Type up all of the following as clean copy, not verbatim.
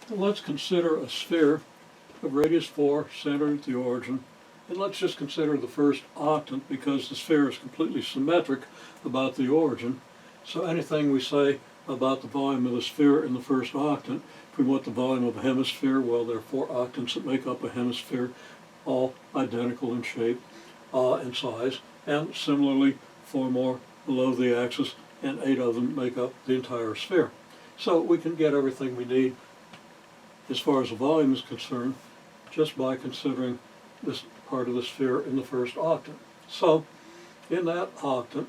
Let's consider a sphere of radius 4 centered at the origin. And let's just consider the first octant because the sphere is completely symmetric about the origin. So anything we say about the volume of the sphere in the first octant, if we want the volume of a hemisphere, well, there are 4 octants that make up a hemisphere, all identical in shape and size. And similarly, 4 more below the axis, and 8 of them make up the entire sphere. So we can get everything we need as far as the volume is concerned just by considering this part of the sphere in the first octant. So in that octant,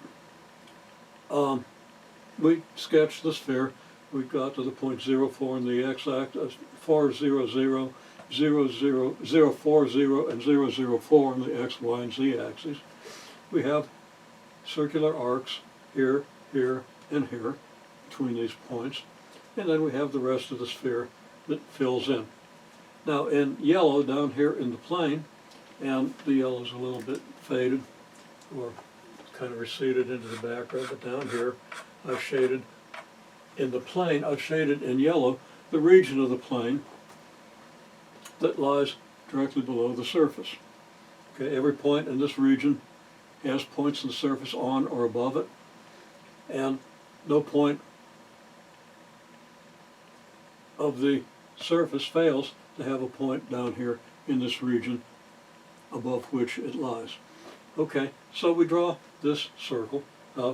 we sketched the sphere. We got to the point 0, 4 in the x-axis, 4, 0, 0, 0, 0, 0, 4, 0, and 0, 0, 4 on the x, y, and z axes. We have circular arcs here, here, and here between these points. And then we have the rest of the sphere that fills in. Now in yellow down here in the plane, and the yellow is a little bit faded or kind of receded into the background, but down here I've shaded in the plane, I've shaded in yellow the region of the plane that lies directly below the surface. Okay, every point in this region has points in the surface on or above it, and no point of the surface fails to have a point down here in this region above which it lies. Okay, so we draw this circle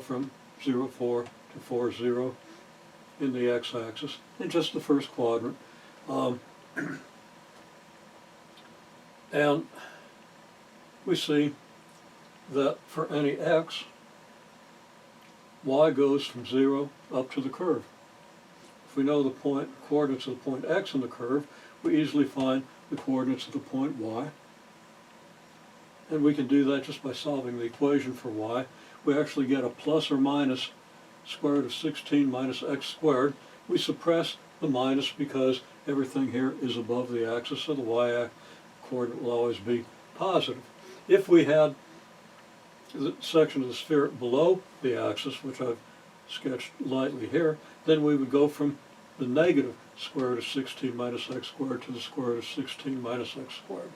from 0, 4 to 4, 0 in the x-axis in just the first quadrant. And we see that for any x, y goes from 0 up to the curve. If we know the coordinates of the point x in the curve, we easily find the coordinates of the point y. And we can do that just by solving the equation for y. We actually get a plus or minus square root of 16 minus x squared. We suppress the minus because everything here is above the axis, so the y coordinate will always be positive. If we had the section of the sphere below the axis, which I've sketched lightly here, then we would go from the negative square root of 16 minus x squared to the square root of 16 minus x squared.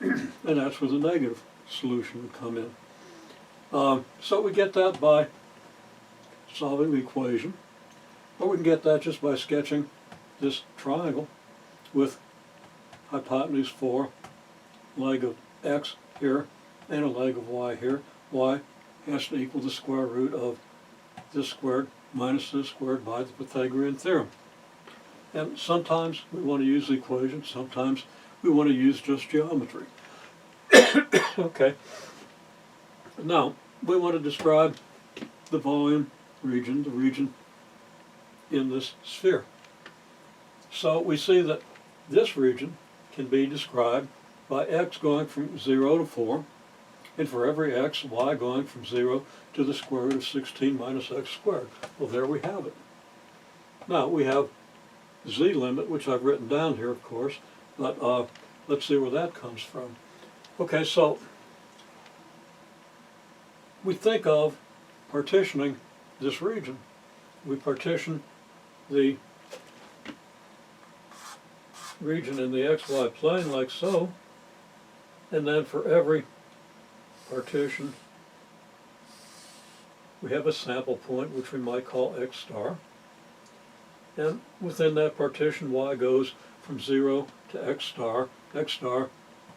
And that's where the negative solution would come in. So we get that by solving the equation, or we can get that just by sketching this triangle with hypotenuse 4, leg of x here, and a leg of y here. Y has to equal the square root of this squared minus this squared by the Pythagorean theorem. And sometimes we want to use the equation, sometimes we want to use just geometry. Okay. Now, we want to describe the volume region, the region in this sphere. So we see that this region can be described by x going from 0 to 4, and for every x, y going from 0 to the square root of 16 minus x squared. Well, there we have it. Now, we have z limit, which I've written down here, of course, but let's see where that comes from. Okay, so we think of partitioning this region. We partition the region in the xy plane like so, and then for every partition we have a sample point which we might call x star, and within that partition y goes from 0 to x star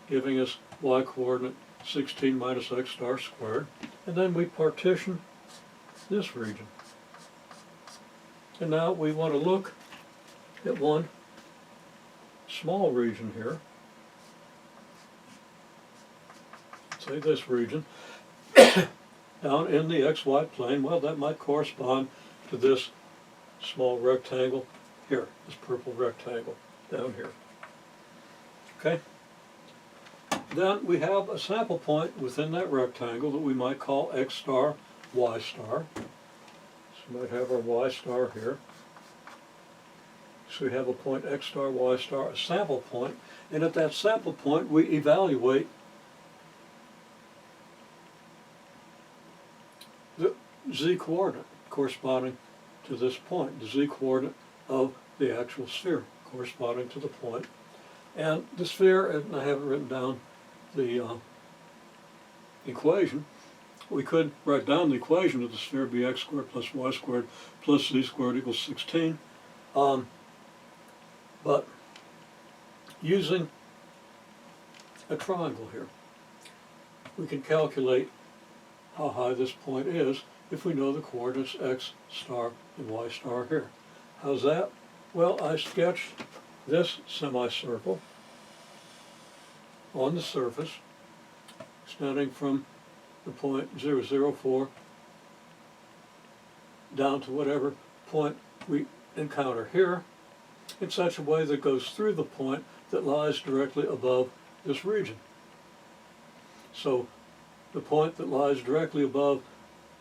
giving us y coordinate 16 minus x star squared, and then we partition this region. And now we want to look at one small region here, say this region, down in the xy plane. Well, that might correspond to this small rectangle here, this purple rectangle down here. Okay? Then we have a sample point within that rectangle that we might call x star, y star. So we might have our y star here. So we have a point x star, y star, a sample point, and at that sample point we evaluate the z-coordinate corresponding to this point, the z-coordinate of the actual sphere corresponding to the point. And the sphere, and I haven't written down the equation, we could write down the equation of the sphere be x squared plus y squared plus z squared equals 16. But using a triangle here, we can calculate how high this point is if we know the coordinates x star and y star here. How's that? Well, I sketched this semicircle on the surface, extending from the point 0, 0, 4 down to whatever point we encounter here, in such a way that goes through the point that lies directly above this region. So the point that lies directly above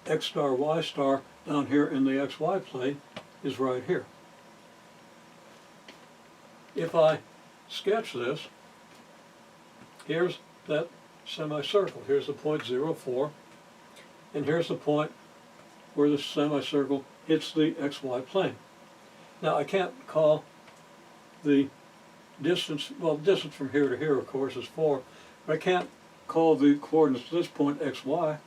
x star, y star down here in the xy plane is right here. If I sketch this, here's that semicircle. Here's the point 0, 4, and here's the point where the semicircle hits the xy plane. Now I can't call the distance, well, the distance from here to here, of course, is 4, but I can't call the coordinates to this point xy,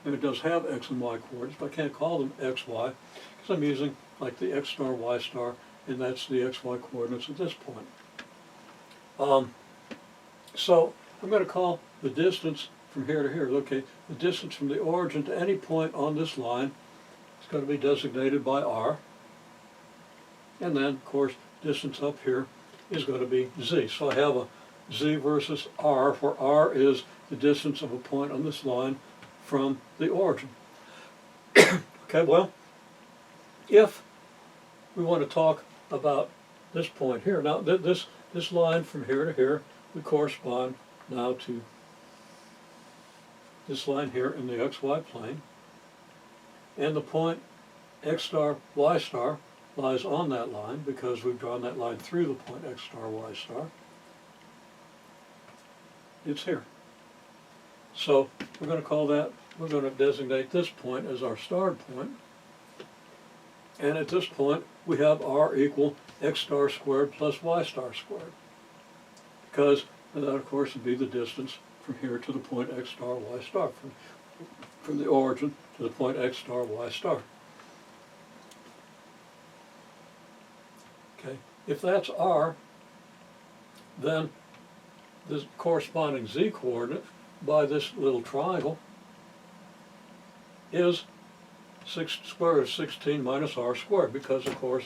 and it does have x and y coordinates, but I can't call them xy because I'm using like the x star, y star, and that's the xy coordinates at this point. So I'm going to call the distance from here to here, okay, the distance from the origin to any point on this line is going to be designated by r, and then, of course, distance up here is going to be z. So I have a z versus r, where r is the distance of a point on this line from the origin. Okay, well, if we want to talk about this point here, now this line from here to here would correspond now to this line here in the xy plane, and the point x star, y star lies on that line because we've drawn that line through the point x star, y star. It's here. So we're going to call that, we're going to designate this point as our starred point. And at this point, we have r equal x star squared plus y star squared, because that, of course, would be the distance from here to the point x star, y star, from the origin to the point x star, y star. Okay, if that's r, then the corresponding z coordinate by this little triangle is square root of 16 minus r squared, because of course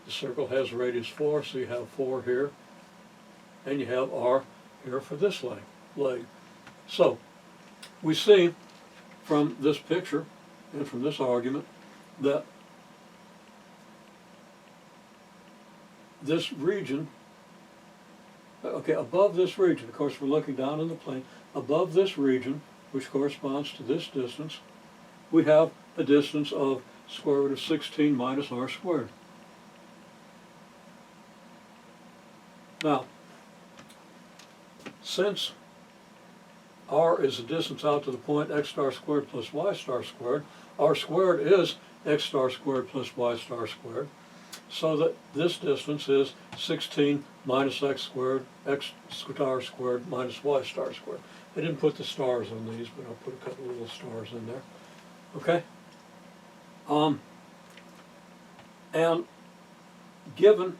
the circle has a radius 4, so you have 4 here, and you have r here for this leg. So we see from this picture and from this argument that this region, okay, above this region, of course we're looking down in the plane, above this region, which corresponds to this distance, we have a distance of square root of 16 minus r squared. Now, since r is the distance out to the point x star squared plus y star squared, r squared is x star squared plus y star squared, so that this distance is 16 minus x squared, x star squared minus y star squared. I didn't put the stars on these, but I'll put a couple of little stars in there. Okay? And given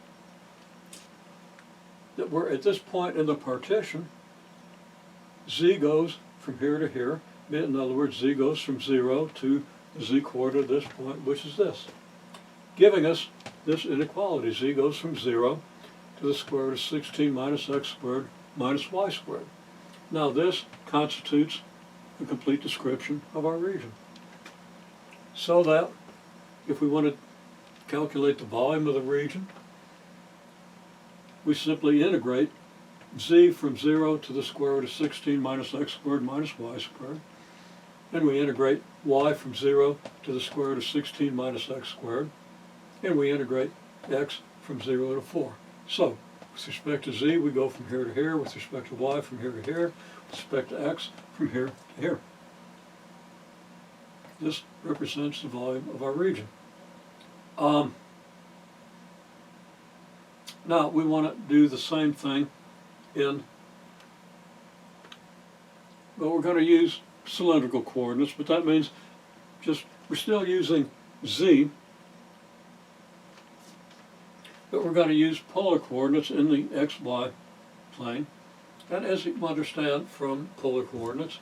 that we're at this point in the partition, z goes from here to here. In other words, z goes from 0 to the z coordinate at this point, which is this, giving us this inequality. Z goes from 0 to the square root of 16 minus x squared minus y squared. Now this constitutes a complete description of our region. So that if we want to calculate the volume of the region, we simply integrate z from 0 to the square root of 16 minus x squared minus y squared. And we integrate y from 0 to the square root of 16 minus x squared. And we integrate x from 0 to 4. So, with respect to z, we go from here to here. With respect to y, from here to here. With respect to x, from here to here. This represents the volume of our region. Now we want to do the same thing but we're going to use cylindrical coordinates, but that means we're still using z, but we're going to use polar coordinates in the xy plane. And as you can understand from polar coordinates,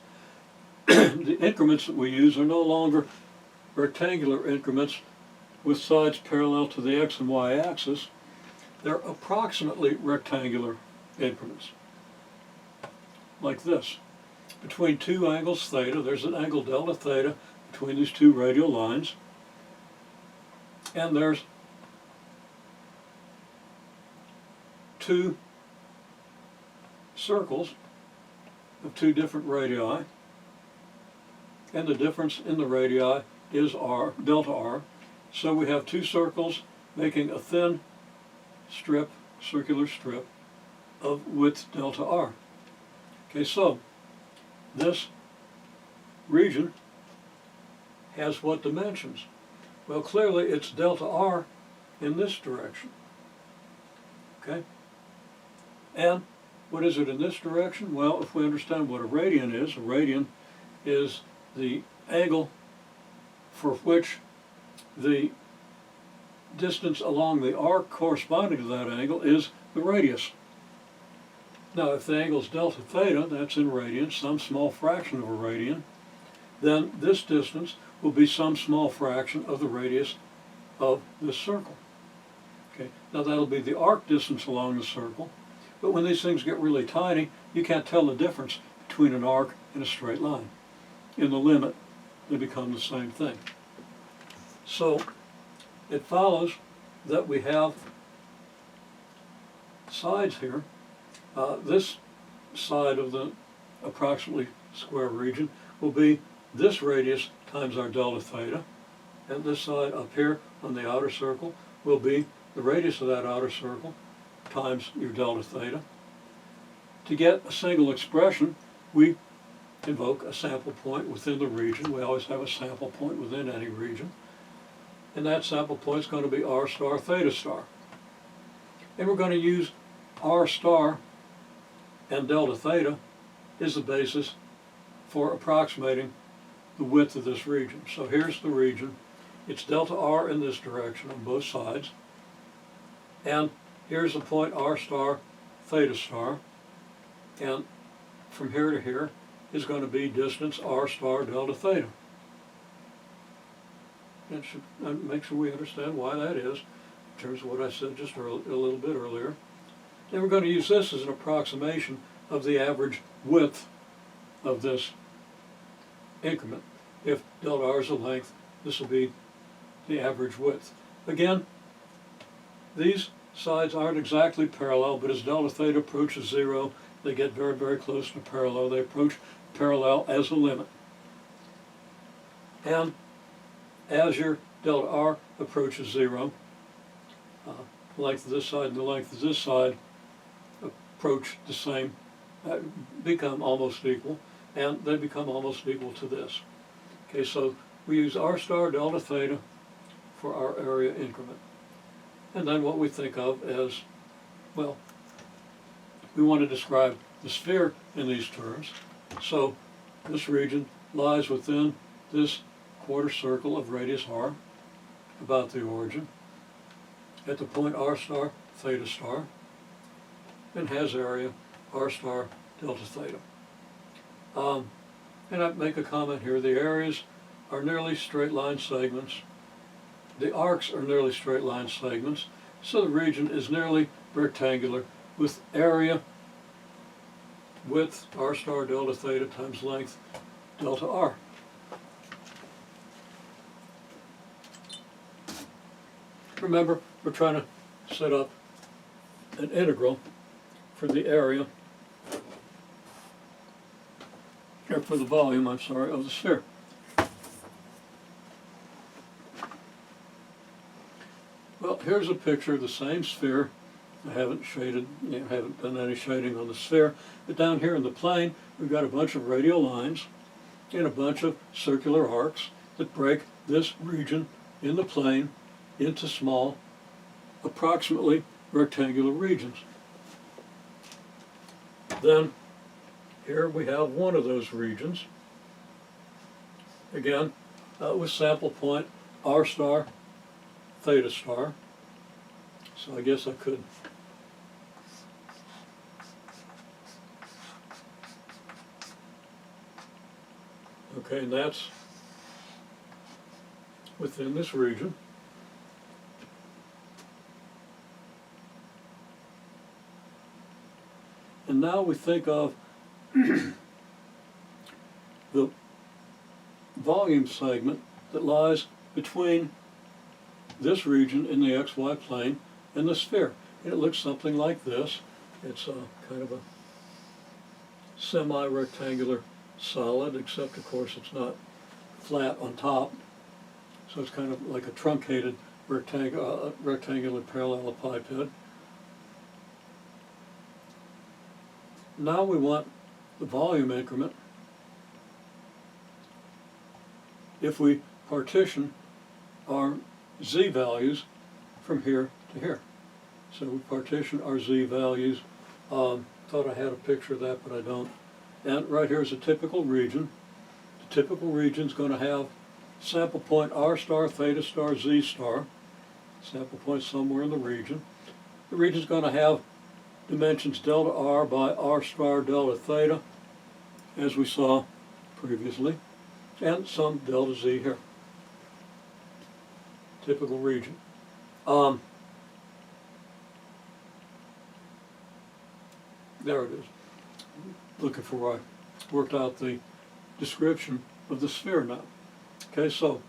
the increments that we use are no longer rectangular increments with sides parallel to the x and y axis. They're approximately rectangular increments, like this. Between two angles theta, there's an angle delta theta between these two radial lines, and there's two circles of two different radii, and the difference in the radii is r, delta r. So we have two circles making a thin strip, circular strip, of width delta r. Okay, so this region has what dimensions? Well, clearly it's delta r in this direction. Okay? And what is it in this direction? Well, if we understand what a radian is the angle for which the distance along the arc corresponding to that angle is the radius. Now, if the angle is delta theta, that's in radians, some small fraction of a radian, then this distance will be some small fraction of the radius of this circle. Okay, now that'll be the arc distance along the circle, but when these things get really tiny, you can't tell the difference between an arc and a straight line. In the limit, they become the same thing. So it follows that we have sides here. This side of the approximately square region will be this radius times our delta theta, and this side up here on the outer circle will be the radius of that outer circle times your delta theta. To get a single expression, we invoke a sample point within the region. We always have a sample point within any region, and that sample point is going to be r star theta star. And we're going to use r star and delta theta is the basis for approximating the width of this region. So here's the region. It's delta r in this direction on both sides. And here's the point r star theta star. And from here to here is going to be distance r star delta theta. And make sure we understand why that is in terms of what I said just a little bit earlier. And we're going to use this as an approximation of the average width of this increment. If delta r is the length, this will be the average width. Again, these sides aren't exactly parallel, but as delta theta approaches zero, they get very, very close to parallel. They approach parallel as a limit. And as your delta r approaches zero, the length of this side and the length of this side approach the same, become almost equal, and they become almost equal to this. Okay, so we use r star delta theta for our area increment. And then what we think of as, well, we want to describe the sphere in these terms. So this region lies within this quarter circle of radius r about the origin at the point r star theta star, and has area r star delta theta. And I make a comment here, the areas are nearly straight line segments. The arcs are nearly straight line segments, so the region is nearly rectangular with area width r star delta theta times length delta r. Remember, we're trying to set up an integral for the area, or for the volume, I'm sorry, of the sphere. Well, here's a picture of the same sphere. I haven't shaded, haven't done any shading on the sphere, but down here in the plane, we've got a bunch of radial lines and a bunch of circular arcs that break this region in the plane into small, approximately rectangular regions. Then here we have one of those regions. Again, with sample point r star, theta star. So I guess I could okay, and that's within this region. And now we think of the volume segment that lies between this region in the xy plane and the sphere. And it looks something like this. It's a kind of a semi-rectangular solid, except of course it's not flat on top. So it's kind of like a truncated rectangular parallelepiped. Now we want the volume increment. If we partition our z values from here to here. So we partition our z values. Thought I had a picture of that, but I don't. And right here is a typical region. The typical region is going to have sample point r star, theta star, z star. Sample point somewhere in the region. The region is going to have dimensions delta r by r star delta theta, as we saw previously, and some delta z here. Typical region. There it is. Looking for where I worked out the description of the sphere now. Okay, so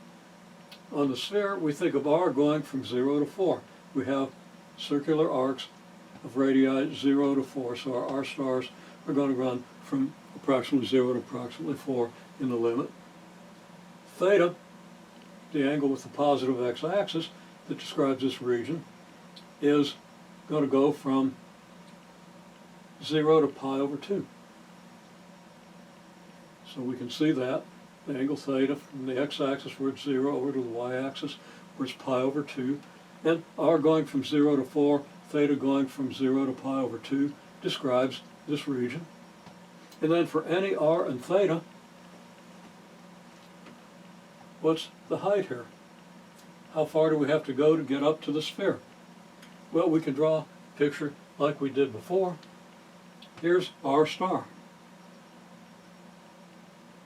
on the sphere we think of r going from 0 to 4. We have circular arcs of radii 0 to 4, so our r stars are going to run from approximately 0 to approximately 4 in the limit. Theta, the angle with the positive x-axis that describes this region, is going to go from 0 to pi over 2. So we can see that, the angle theta from the x-axis where it's 0 over to the y-axis where it's pi over 2. And r going from 0 to 4, theta going from 0 to pi over 2 describes this region. And then for any r and theta, what's the height here? How far do we have to go to get up to the sphere? Well, we can draw a picture like we did before. Here's r star.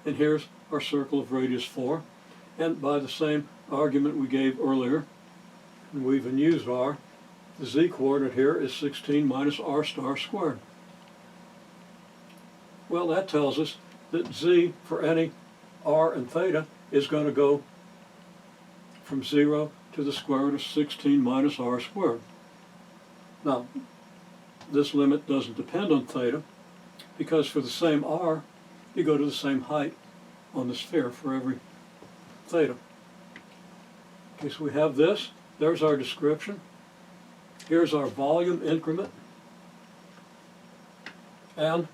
And here's our circle of radius 4. And by the same argument we gave earlier, and we even used r, the z-coordinate here is 16 minus r star squared. Well, that tells us that z for any r and theta is going to go from 0 to the square root of 16 minus r squared. Now, this limit doesn't depend on theta, because for the same r, you go to the same height on the sphere for every theta. Okay, so we have this. There's our description. Here's our volume increment. And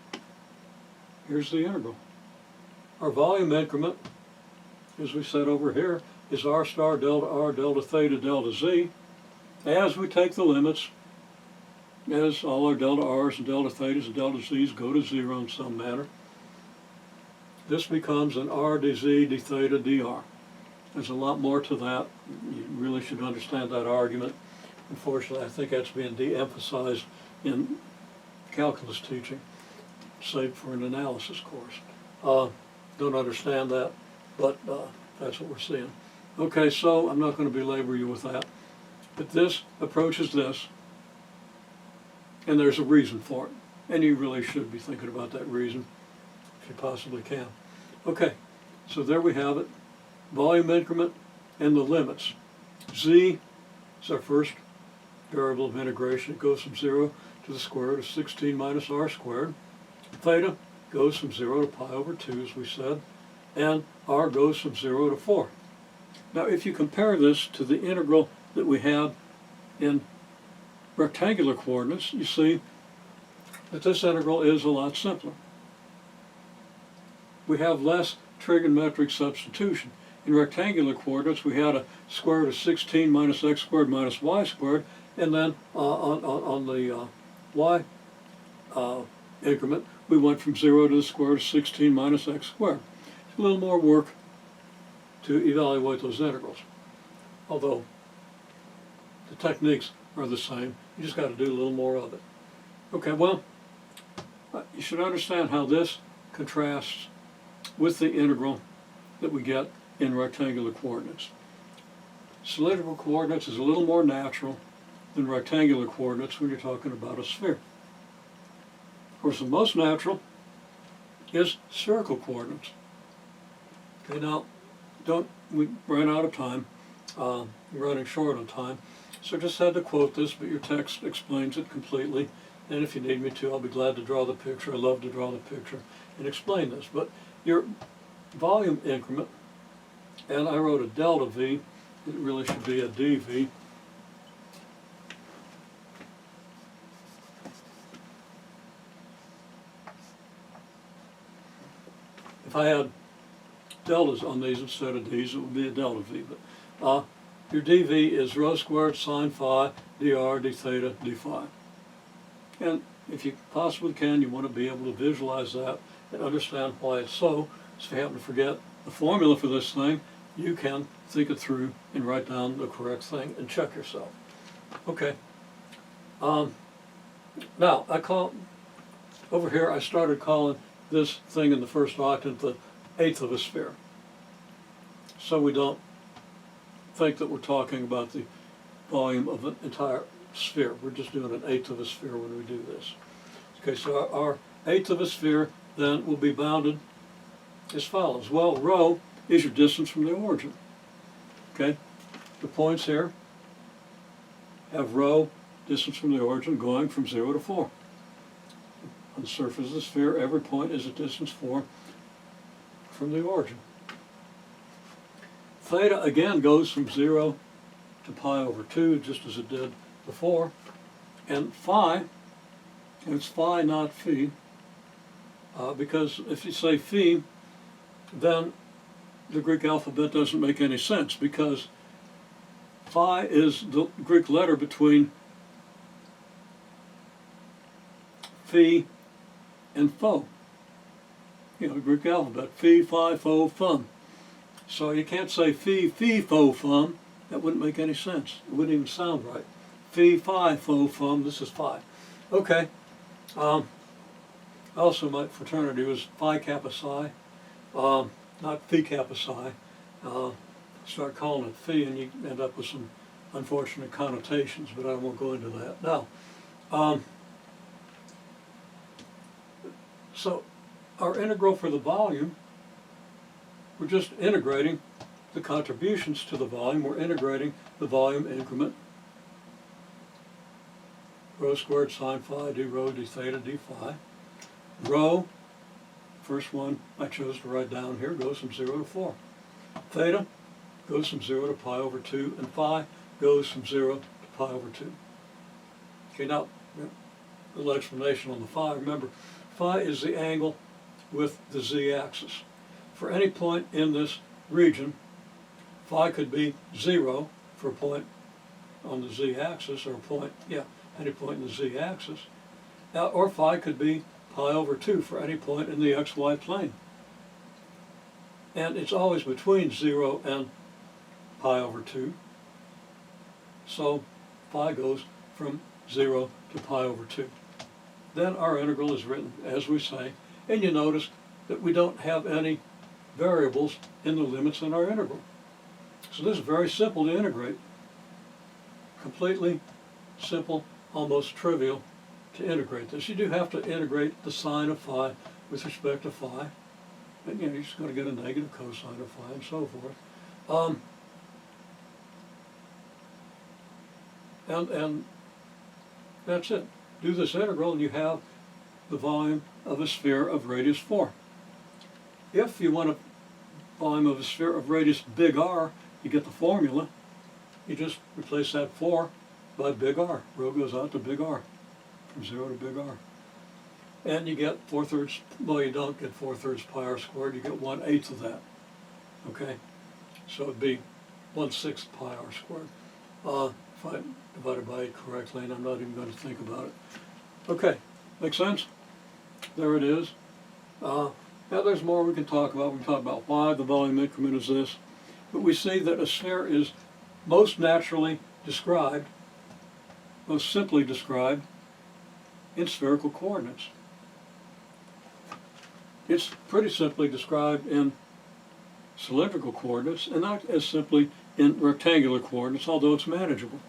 here's the integral. Our volume increment, as we said over here, is r star delta r delta theta delta z. As we take the limits, as all our delta r's and delta thetas and delta z's go to 0 in some manner, this becomes an r dz d theta dr. There's a lot more to that. You really should understand that argument. Unfortunately, I think that's being de-emphasized in calculus teaching, save for an analysis course. Don't understand that, but that's what we're seeing. Okay, so I'm not going to belabor you with that. But this approaches this, and there's a reason for it. And you really should be thinking about that reason, if you possibly can. Okay, so there we have it. Volume increment and the limits. Z is our first variable of integration. It goes from 0 to the square root of 16 minus r squared. Theta goes from 0 to pi over 2, as we said. And r goes from 0 to 4. Now, if you compare this to the integral that we had in rectangular coordinates, you see that this integral is a lot simpler. We have less trigonometric substitution. In rectangular coordinates, we had a square root of 16 minus x squared minus y squared, and then on the y increment, we went from 0 to the square root of 16 minus x squared. It's a little more work to evaluate those integrals, although the techniques are the same. You just got to do a little more of it. Okay, well, you should understand how this contrasts with the integral that we get in rectangular coordinates. Cylindrical coordinates is a little more natural than rectangular coordinates when you're talking about a sphere. Of course, the most natural is spherical coordinates. Okay, now, we ran out of time. We're running short on time. So I just had to quote this, but your text explains it completely. And if you need me to, I'll be glad to draw the picture. I love to draw the picture and explain this. But your volume increment, and I wrote a delta V, it really should be a dV. If I had deltas on these instead of d's, it would be a delta V. But your dV is rho squared sine phi dr d theta d phi. And if you possibly can, you want to be able to visualize that and understand why it's so. So if you happen to forget the formula for this thing, you can think it through and write down the correct thing and check yourself. Okay. Now, over here I started calling this thing in the first octant the eighth of a sphere. So we don't think that we're talking about the volume of an entire sphere. We're just doing an eighth of a sphere when we do this. Okay, so our eighth of a sphere then will be bounded as follows. Well, rho is your distance from the origin. Okay, the points here have rho, distance from the origin, going from 0 to 4. On the surface of the sphere, every point is a distance 4 from the origin. Theta again goes from 0 to pi over 2, just as it did before. And phi, and it's phi not phi, because if you say phi, then the Greek alphabet doesn't make any sense, because phi is the Greek letter between phi and pho. You know, the Greek alphabet, phi, phi, pho, fum. So you can't say phi, phi, pho, fum. That wouldn't make any sense. It wouldn't even sound right. Phi, phi, pho, fum. This is phi. Okay. Also, my fraternity was Phi Kappa Psi, not Phi Kappa Psi. Start calling it Phi, and you end up with some unfortunate connotations, but I won't go into that now. So our integral for the volume, we're just integrating the contributions to the volume. We're integrating the volume increment, rho squared sine phi d rho d theta d phi. Rho, first one I chose to write down here, goes from 0 to 4. Theta goes from 0 to pi over 2, and phi goes from 0 to pi over 2. Okay, now, a little explanation on the phi. Remember, phi is the angle with the z-axis. For any point in this region, phi could be 0 for a point on the z-axis, or a point, any point in the z-axis. Or phi could be pi over 2 for any point in the xy plane. And it's always between 0 and pi over 2. So phi goes from 0 to pi over 2. Then our integral is written as we say, and you notice that we don't have any variables in the limits in our integral. So this is very simple to integrate. Completely simple, almost trivial to integrate this. You do have to integrate the sine of phi with respect to phi. And you're just going to get a negative cosine of phi and so forth. And that's it. Do this integral and you have the volume of a sphere of radius 4. If you want a volume of a sphere of radius big R, you get the formula. You just replace that 4 by big R. Rho goes out to big R, from 0 to big R. And you get 4/3, well, you don't get 4/3 pi r squared, you get 1/8 of that. Okay? So it'd be 1/6 pi r squared. If I divided by 8 correctly, and I'm not even going to think about it. Okay, make sense? There it is. Now there's more we can talk about. We can talk about why the volume increment is this. But we see that a sphere is most naturally described, most simply described, in spherical coordinates. It's pretty simply described in cylindrical coordinates and not as simply in rectangular coordinates, although it's manageable.